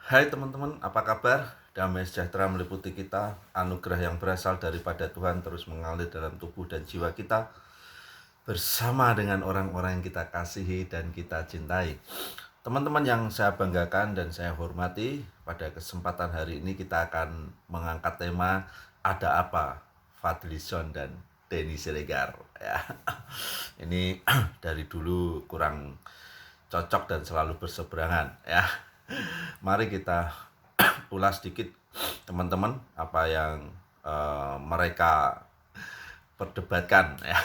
Hai teman-teman, apa kabar? Damai sejahtera meliputi kita, anugerah yang berasal daripada Tuhan terus mengalir dalam tubuh dan jiwa kita bersama dengan orang-orang yang kita kasihi dan kita cintai. Teman-teman yang saya banggakan dan saya hormati, pada kesempatan hari ini kita akan mengangkat tema Ada Apa? Fadlizon dan Denny Siregar ya. Ini dari dulu kurang cocok dan selalu berseberangan ya. Mari kita ulas sedikit teman-teman apa yang mereka perdebatkan ya.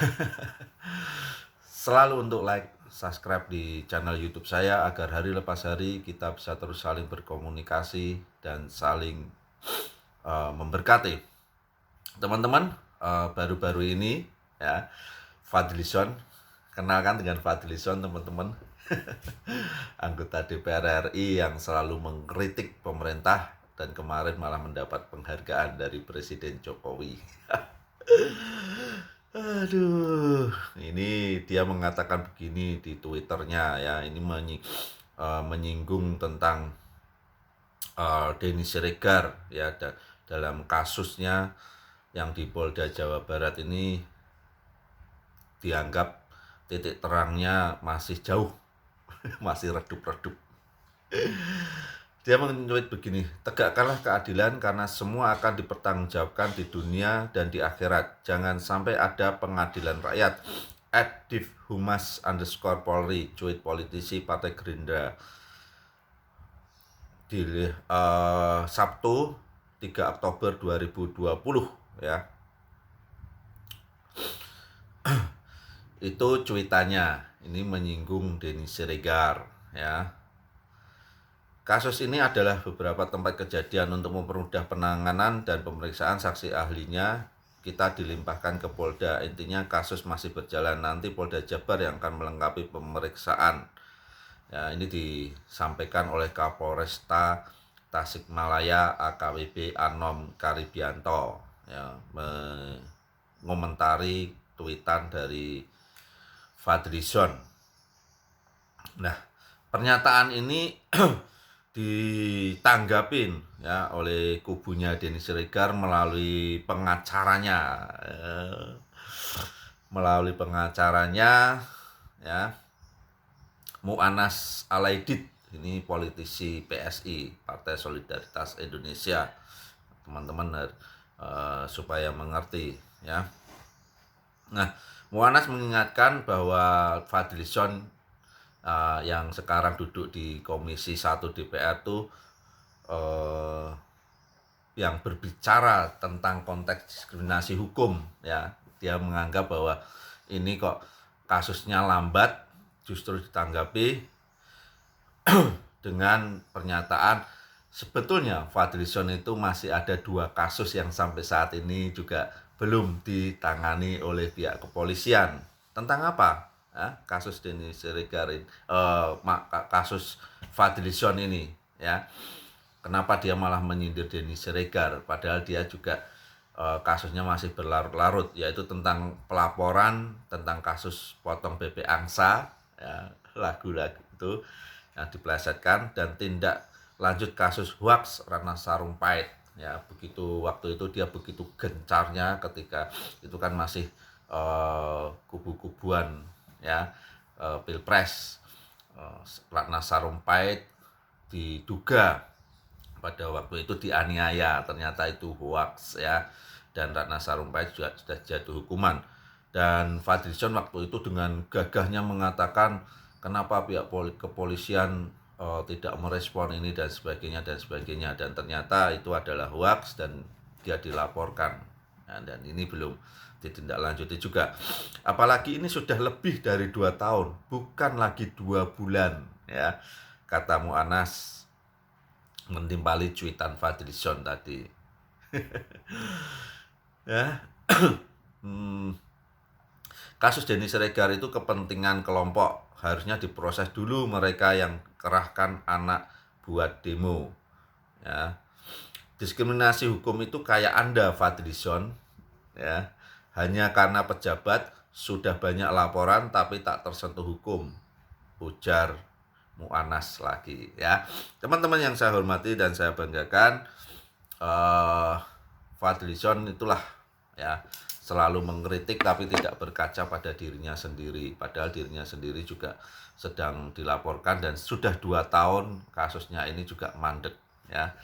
Selalu untuk like, subscribe di channel YouTube saya agar hari lepas hari kita bisa terus saling berkomunikasi dan saling memberkati. Teman-teman, baru-baru ini ya, Fadlizon, kenalkan dengan Fadlizon teman-teman. Anggota DPR RI yang selalu mengkritik pemerintah dan kemarin malah mendapat penghargaan dari Presiden Jokowi. Aduh, ini dia mengatakan begini di Twitternya ya, ini menyinggung tentang Denny Siregar ya, dalam kasusnya yang di Polda Jawa Barat ini dianggap titik terangnya masih jauh, masih redup-redup. Dia menulis begini, tegakkanlah keadilan karena semua akan dipertanggungjawabkan di dunia dan di akhirat. Jangan sampai ada pengadilan rakyat. @divhumas_polri, cuit politisi Partai Gerindra. Di Sabtu 3 Oktober 2020 ya. Itu cuitannya, ini menyinggung Denny Siregar ya. Kasus ini adalah beberapa tempat kejadian untuk mempermudah penanganan dan pemeriksaan saksi ahlinya. Kita dilimpahkan ke Polda. Intinya kasus masih berjalan. Nanti Polda Jabar yang akan melengkapi pemeriksaan. Ya, ini disampaikan oleh Kapolresta Tasikmalaya AKBP Anom Karibianto ya, mengomentari tweetan dari Fadlizon. Nah, pernyataan ini ditanggapin ya oleh kubunya Denny Siregar melalui pengacaranya, ya, Mu'anas Alaidit, ini politisi PSI Partai Solidaritas Indonesia, teman-teman supaya mengerti ya. Nah, Mu'anas mengingatkan bahwa Fadlizon yang sekarang duduk di Komisi 1 DPR itu yang berbicara tentang konteks diskriminasi hukum ya. Dia menganggap bahwa ini kok kasusnya lambat, justru ditanggapi dengan pernyataan sebetulnya Fadlizon itu masih ada 2 kasus yang sampai saat ini juga belum ditangani oleh pihak kepolisian. Tentang apa? Kasus Denny Siregar, kasus Fadlizon ini ya. Kenapa dia malah menyindir Denny Siregar padahal dia juga kasusnya masih berlarut-larut, yaitu tentang pelaporan tentang kasus potong bebek angsa ya, lagu-lagu itu yang dipelesetkan, dan tindak lanjut kasus hoax Ratna Sarumpait ya. Begitu waktu itu dia begitu gencarnya ketika itu kan masih kubu-kubuan ya, Pilpres. Ratna Sarumpait diduga pada waktu itu dianiaya, ternyata itu hoax ya, dan Ratna Sarumpait juga sudah jatuh hukuman. Dan Fadlizon waktu itu dengan gagahnya mengatakan kenapa pihak kepolisian tidak merespon ini dan sebagainya, dan ternyata itu adalah hoax dan dia dilaporkan ya, dan ini belum ditindaklanjuti juga. Apalagi ini sudah lebih dari 2 tahun, bukan lagi 2 bulan ya, kata Mu'anas mentimpali cuitan Fadlizon tadi. Ya. Kasus Denny Siregar itu kepentingan kelompok, harusnya diproses dulu mereka yang kerahkan anak buat demo ya. Diskriminasi hukum itu kayak Anda Fadlizon ya, hanya karena pejabat sudah banyak laporan tapi tak tersentuh hukum, ujar mu'anas lagi ya. Teman-teman yang saya hormati dan saya banggakan, Fadlizon itulah ya, selalu mengkritik tapi tidak berkaca pada dirinya sendiri, padahal dirinya sendiri juga sedang dilaporkan dan sudah 2 tahun kasusnya ini juga mandek ya.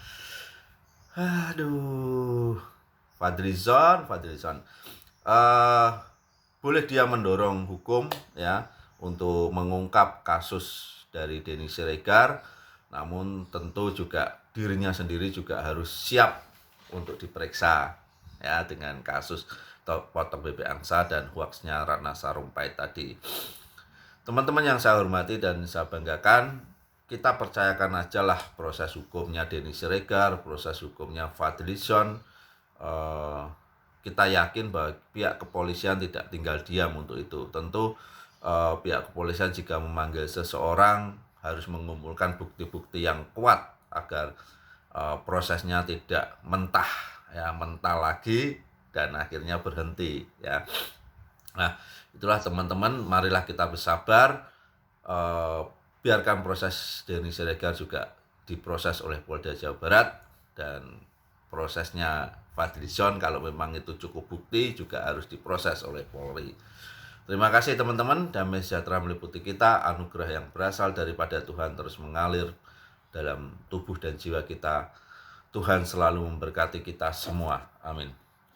Aduh, Fadlizon boleh dia mendorong hukum ya untuk mengungkap kasus dari Denny Siregar, namun tentu juga dirinya sendiri juga harus siap untuk diperiksa ya dengan kasus potong bebek angsa dan hoaxnya Ratna Sarumpait tadi. Teman-teman yang saya hormati dan saya banggakan, kita percayakan aja lah proses hukumnya Denny Siregar, proses hukumnya Fadlizon. Kita yakin bahwa pihak kepolisian tidak tinggal diam untuk itu. Tentu pihak kepolisian jika memanggil seseorang harus mengumpulkan bukti-bukti yang kuat agar prosesnya tidak mentah lagi dan akhirnya berhenti ya. Nah, itulah teman-teman, marilah kita bersabar, biarkan proses Denny Siregar juga diproses oleh Polda Jawa Barat, dan prosesnya Fadlizon kalau memang itu cukup bukti juga harus diproses oleh Polri. Terima kasih teman-teman, damai sejahtera meliputi kita, anugerah yang berasal daripada Tuhan terus mengalir dalam tubuh dan jiwa kita. Tuhan selalu memberkati kita semua. Amin.